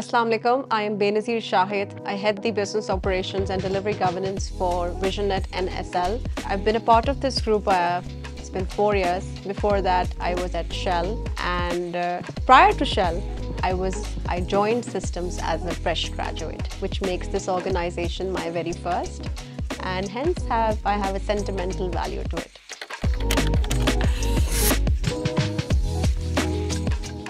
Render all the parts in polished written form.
Assalamu alaikum. I am Benazir Shahid. I head the business operations and delivery governance for VisionNet and SL. I've been a part of this group. It's been 4 years. Before that, I was at Shell, and prior to Shell, I joined Systems as a fresh graduate, which makes this organization my very first, and hence I have a sentimental value to it.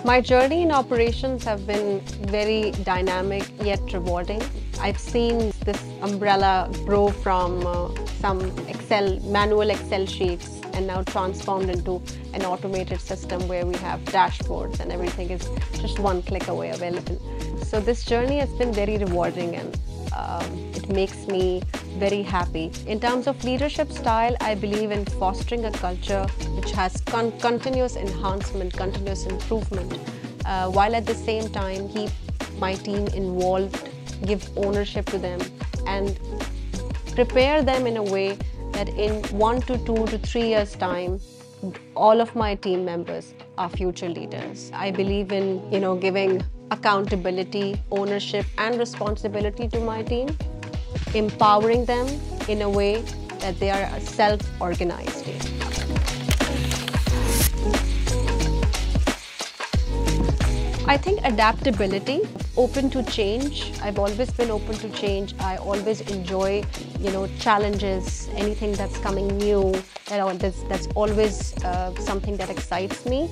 My journey in operations have been very dynamic yet rewarding. I've seen this umbrella grow from some manual Excel sheets and now transformed into an automated system where we have dashboards and everything is just one click away available. So this journey has been very rewarding, and it makes me very happy. In terms of leadership style, I believe in fostering a culture which has continuous enhancement, continuous improvement, while at the same time keep my team involved, give ownership to them, and prepare them in a way that in 1 to 2 to 3 years' time, all of my team members are future leaders. I believe in, giving accountability, ownership, and responsibility to my team, empowering them in a way that they are a self-organized team. I think adaptability, open to change. I've always been open to change. I always enjoy, challenges, anything that's coming new. That's always something that excites me.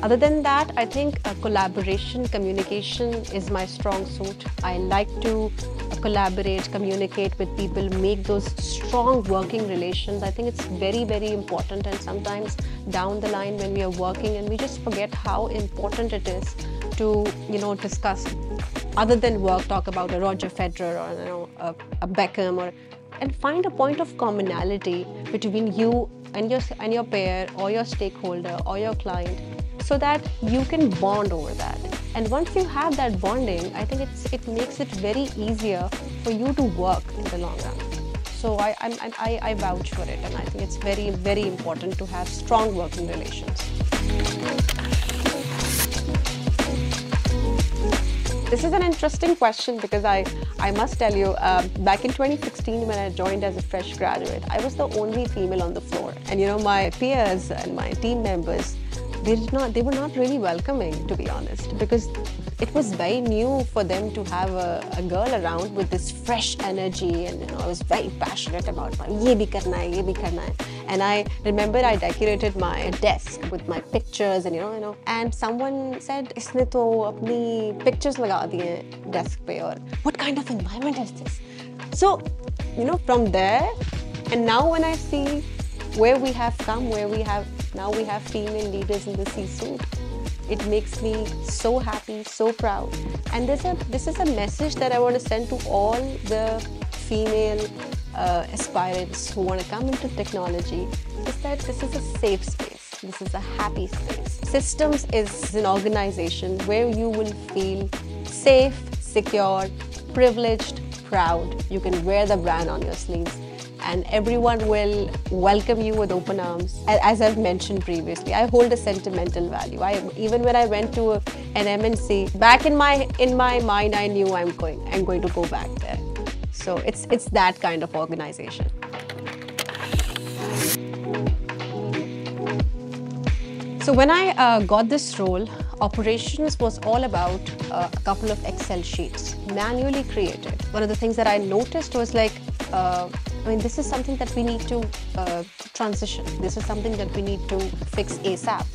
Other than that, I think collaboration, communication is my strong suit. I like to collaborate, communicate with people, make those strong working relations. I think it's very, very important, and sometimes down the line when we are working and we just forget how important it is to, discuss other than work, talk about a Roger Federer or a Beckham, and find a point of commonality between you and your pair or your stakeholder or your client, so that you can bond over that. And once you have that bonding, I think it makes it very easier for you to work in the long run. So I vouch for it, and I think it's very, very important to have strong working relations. This is an interesting question because I must tell you, back in 2016 when I joined as a fresh graduate, I was the only female on the floor. And my peers and my team members, they were not really welcoming, to be honest, because it was very new for them to have a girl around with this fresh energy, and I was very passionate about ye bhi karna hai. And I remember I decorated my desk with my pictures, and and someone said, "Isne to apni pictures laga diye desk pe, or what kind of environment is this?" So from there, and now when I see where we have come, now we have female leaders in the C-suite, it makes me so happy, so proud. And this is a message that I want to send to all the female aspirants who want to come into technology, is that this is a safe space. This is a happy space. Systems is an organization where you will feel safe, secure, privileged, proud. You can wear the brand on your sleeves, and everyone will welcome you with open arms. As I've mentioned previously, I hold a sentimental value. Even when I went to an MNC, back in my mind, I knew I'm going to go back there. So it's that kind of organization. So when I got this role, operations was all about a couple of Excel sheets, manually created. One of the things that I noticed was this is something that we need to transition. This is something that we need to fix ASAP.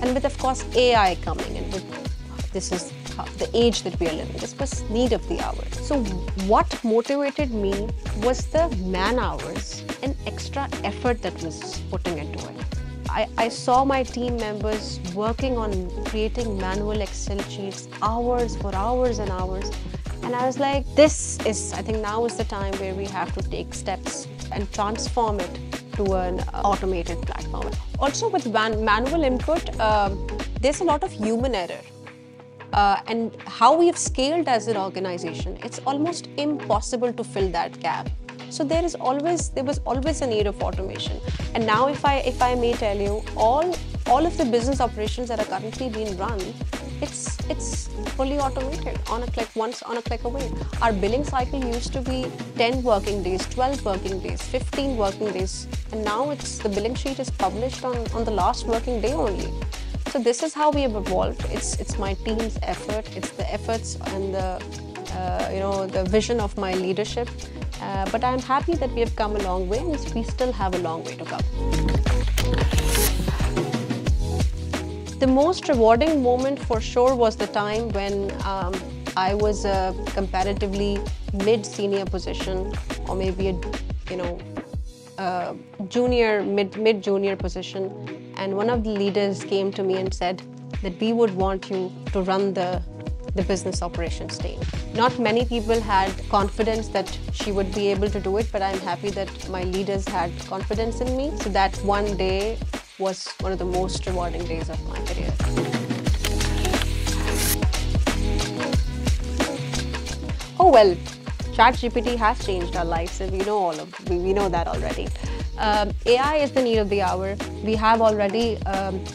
And with, of course, AI coming in, this is the age that we are living. This was need of the hour. So what motivated me was the man hours and extra effort that was putting into it. I saw my team members working on creating manual Excel sheets, hours for hours and hours. And I was like, I think now is the time where we have to take steps and transform it to an automated platform. Also with manual input, there's a lot of human error. And how we've scaled as an organization, it's almost impossible to fill that gap. So there was always a need of automation. And now if I may tell you, all of the business operations that are currently being run it's fully automated on a click, once on a click away. Our billing cycle used to be 10 working days, 12 working days, 15 working days, and now the billing sheet is published on the last working day only. So this is how we have evolved. It's my team's effort, it's the efforts and the vision of my leadership. But I'm happy that we have come a long way, and we still have a long way to come. The most rewarding moment for sure was the time when I was a comparatively mid-senior position, or maybe a junior, mid-junior position, and one of the leaders came to me and said that we would want you to run the business operations team. Not many people had confidence that she would be able to do it, but I'm happy that my leaders had confidence in me. So that one day was one of the most rewarding days of my career. Oh well, ChatGPT has changed our lives, and we know that already. AI is the need of the hour. We have already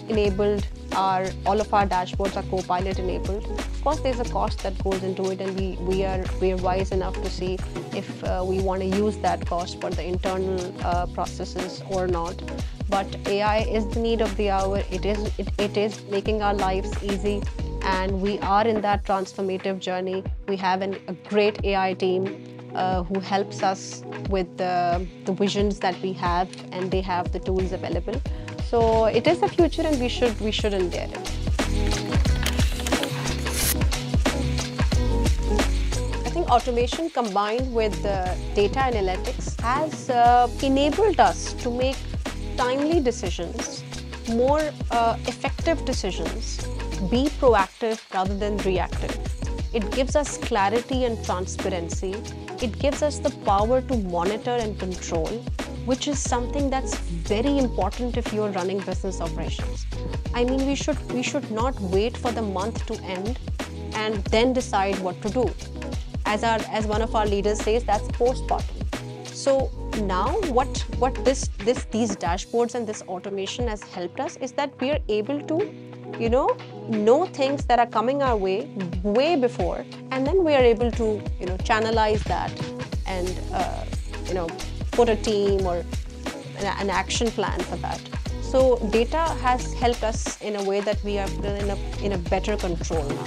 enabled all of our dashboards are Copilot enabled. Of course, there's a cost that goes into it, and we are wise enough to see if we want to use that cost for the internal processes or not. But AI is the need of the hour. It is making our lives easy, and we are in that transformative journey. We have a great AI team who helps us with the visions that we have, and they have the tools available. So it is the future, and we shouldn't dare it. I think automation combined with data analytics has enabled us to make timely decisions, more effective decisions, be proactive rather than reactive. It gives us clarity and transparency. It gives us the power to monitor and control, which is something that's very important if you're running business operations. I mean, we should not wait for the month to end and then decide what to do. As one of our leaders says, that's postpartum. So now what these dashboards and this automation has helped us is that we are able to know things that are coming our way before, and then we are able to channelize that and put a team or an action plan for that. So data has helped us in a way that we are in a better control now.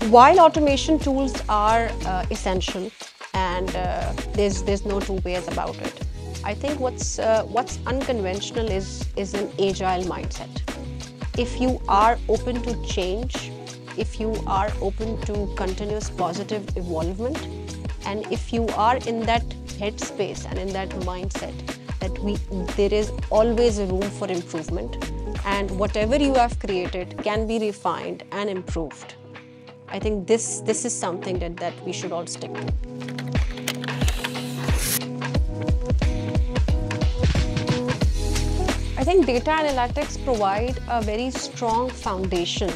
While automation tools are essential, and there's no two ways about it, I think what's unconventional is an agile mindset. If you are open to change, if you are open to continuous positive evolvement, and if you are in that headspace and in that mindset that there is always a room for improvement, and whatever you have created can be refined and improved, I think this is something that we should all stick to. I think data analytics provide a very strong foundation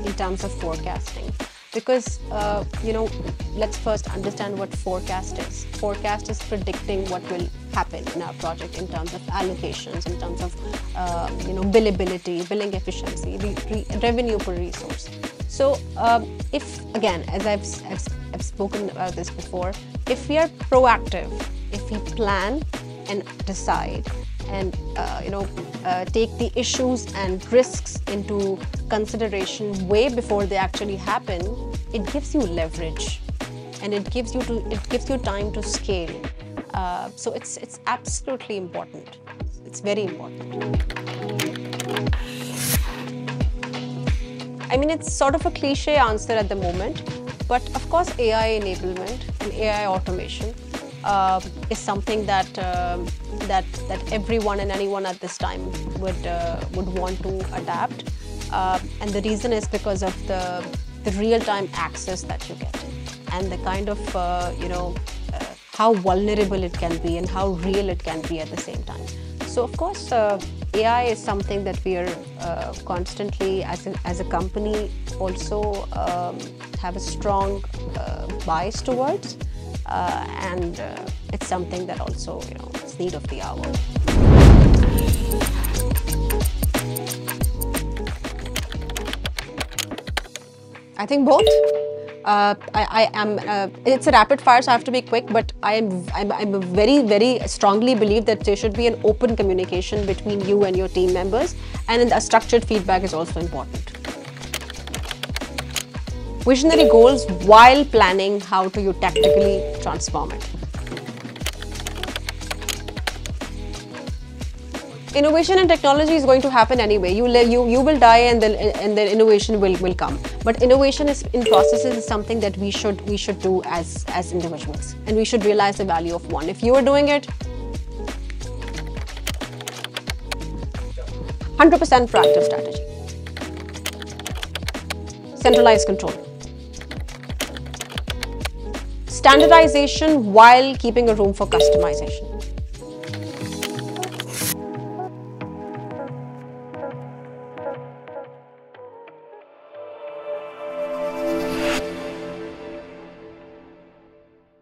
in terms of forecasting, because let's first understand what forecast is. Forecast is predicting what will happen in our project in terms of allocations, in terms of billability, billing efficiency, revenue per resource. So if, again, as I've spoken about this before, if we are proactive, if we plan and decide and take the issues and risks into consideration way before they actually happen, it gives you leverage, and it gives you time to scale. So it's absolutely important. It's very important. I mean, it's sort of a cliche answer at the moment, but of course AI enablement and AI automation is something that everyone and anyone at this time would want to adapt, and the reason is because of the real-time access that you get, and the kind of how vulnerable it can be and how real it can be at the same time. So of course AI is something that we are constantly as a company also have a strong bias towards. And it's something that also, it's need of the hour. I think both. I am. It's a rapid fire, so I have to be quick. But I'm a very strongly believe that there should be an open communication between you and your team members, and a structured feedback is also important. Visionary goals while planning how to you tactically transform it. Innovation and technology is going to happen anyway. You will die, and then innovation will come. But innovation is in processes is something that we should do as individuals, and we should realize the value of one. If you are doing it, 100% proactive strategy. Centralized control. Standardization while keeping a room for customization.